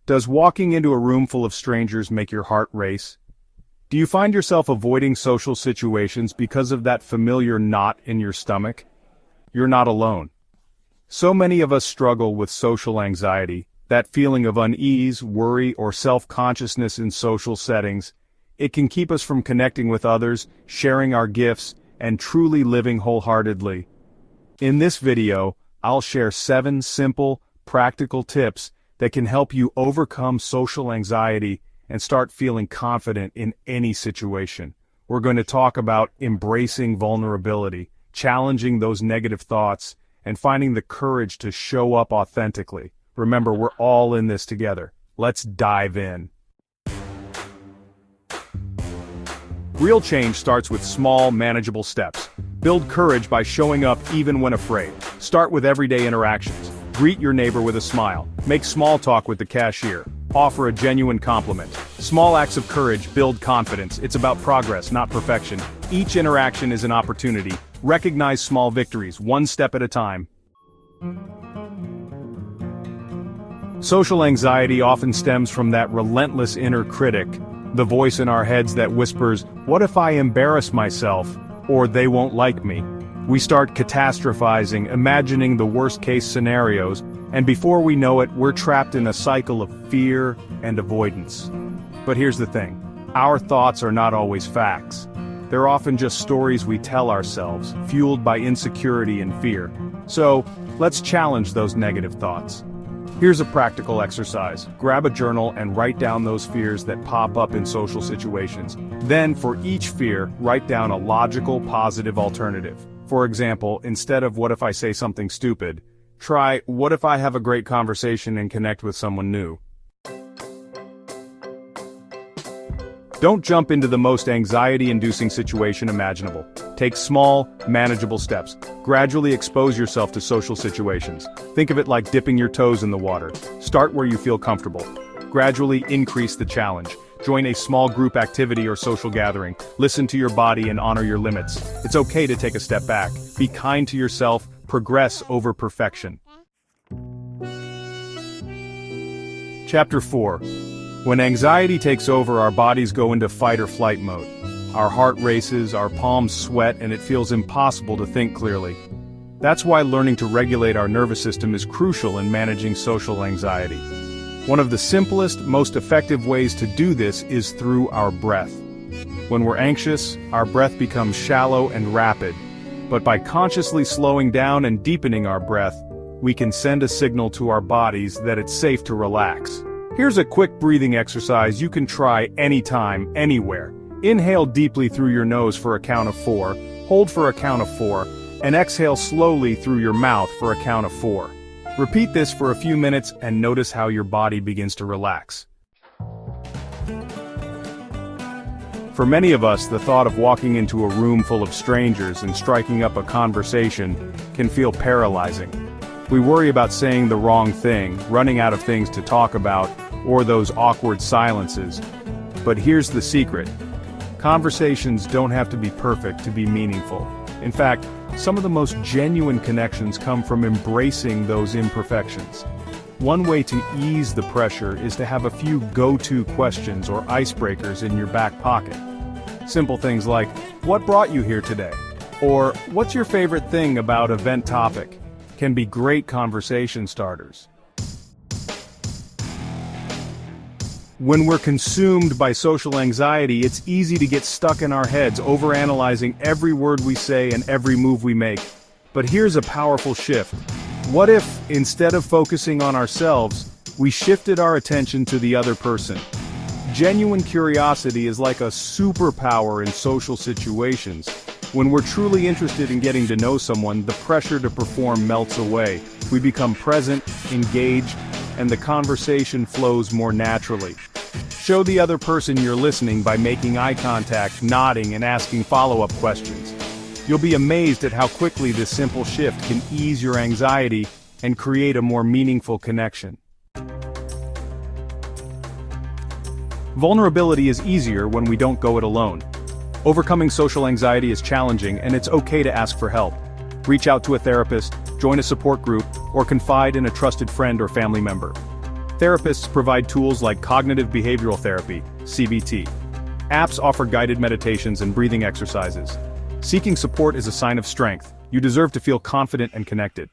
Does walking into a room full of strangers make your heart race? Do you find yourself avoiding social situations because of that familiar knot in your stomach? You're not alone. So many of us struggle with social anxiety, that feeling of unease, worry, or self-consciousness in social settings. It can keep us from connecting with others, sharing our gifts, and truly living wholeheartedly. In this video, I'll share 7 simple, practical tips that can help you overcome social anxiety and start feeling confident in any situation. We're going to talk about embracing vulnerability, challenging those negative thoughts, and finding the courage to show up authentically. Remember, we're all in this together. Let's dive in. Real change starts with small, manageable steps. Build courage by showing up even when afraid. Start with everyday interactions. Greet your neighbor with a smile. Make small talk with the cashier. Offer a genuine compliment. Small acts of courage build confidence. It's about progress, not perfection. Each interaction is an opportunity. Recognize small victories, one step at a time. Social anxiety often stems from that relentless inner critic, the voice in our heads that whispers, "What if I embarrass myself?" or "They won't like me." We start catastrophizing, imagining the worst-case scenarios, and before we know it, we're trapped in a cycle of fear and avoidance. But here's the thing. Our thoughts are not always facts. They're often just stories we tell ourselves, fueled by insecurity and fear. So, let's challenge those negative thoughts. Here's a practical exercise. Grab a journal and write down those fears that pop up in social situations. Then, for each fear, write down a logical, positive alternative. For example, instead of "what if I say something stupid," try "what if I have a great conversation and connect with someone new." Don't jump into the most anxiety-inducing situation imaginable. Take small, manageable steps. Gradually expose yourself to social situations. Think of it like dipping your toes in the water. Start where you feel comfortable. Gradually increase the challenge. Join a small group activity or social gathering. Listen to your body and honor your limits. It's okay to take a step back. Be kind to yourself. Progress over perfection. Chapter 4. When anxiety takes over, our bodies go into fight or flight mode. Our heart races, our palms sweat, and it feels impossible to think clearly. That's why learning to regulate our nervous system is crucial in managing social anxiety. One of the simplest, most effective ways to do this is through our breath. When we're anxious, our breath becomes shallow and rapid. But by consciously slowing down and deepening our breath, we can send a signal to our bodies that it's safe to relax. Here's a quick breathing exercise you can try anytime, anywhere. Inhale deeply through your nose for a count of 4, hold for a count of 4, and exhale slowly through your mouth for a count of 4. Repeat this for a few minutes and notice how your body begins to relax. For many of us, the thought of walking into a room full of strangers and striking up a conversation can feel paralyzing. We worry about saying the wrong thing, running out of things to talk about, or those awkward silences. But here's the secret. Conversations don't have to be perfect to be meaningful. In fact, some of the most genuine connections come from embracing those imperfections. One way to ease the pressure is to have a few go-to questions or icebreakers in your back pocket. Simple things like, "What brought you here today?" or "What's your favorite thing about event topic?" can be great conversation starters. When we're consumed by social anxiety, it's easy to get stuck in our heads, overanalyzing every word we say and every move we make. But here's a powerful shift. What if, instead of focusing on ourselves, we shifted our attention to the other person? Genuine curiosity is like a superpower in social situations. When we're truly interested in getting to know someone, the pressure to perform melts away. We become present, engaged, and the conversation flows more naturally. Show the other person you're listening by making eye contact, nodding, and asking follow-up questions. You'll be amazed at how quickly this simple shift can ease your anxiety and create a more meaningful connection. Vulnerability is easier when we don't go it alone. Overcoming social anxiety is challenging, and it's okay to ask for help. Reach out to a therapist, join a support group, or confide in a trusted friend or family member. Therapists provide tools like cognitive behavioral therapy, CBT. Apps offer guided meditations and breathing exercises. Seeking support is a sign of strength. You deserve to feel confident and connected.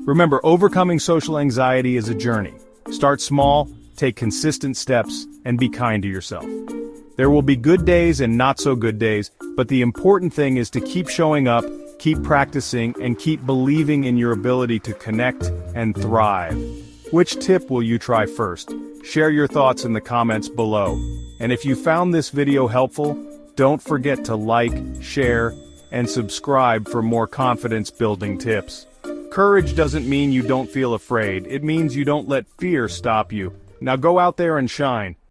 Remember, overcoming social anxiety is a journey. Start small, take consistent steps, and be kind to yourself. There will be good days and not so good days, but the important thing is to keep showing up, keep practicing, and keep believing in your ability to connect and thrive. Which tip will you try first? Share your thoughts in the comments below. And if you found this video helpful, don't forget to like, share, and subscribe for more confidence-building tips. Courage doesn't mean you don't feel afraid, it means you don't let fear stop you. Now go out there and shine.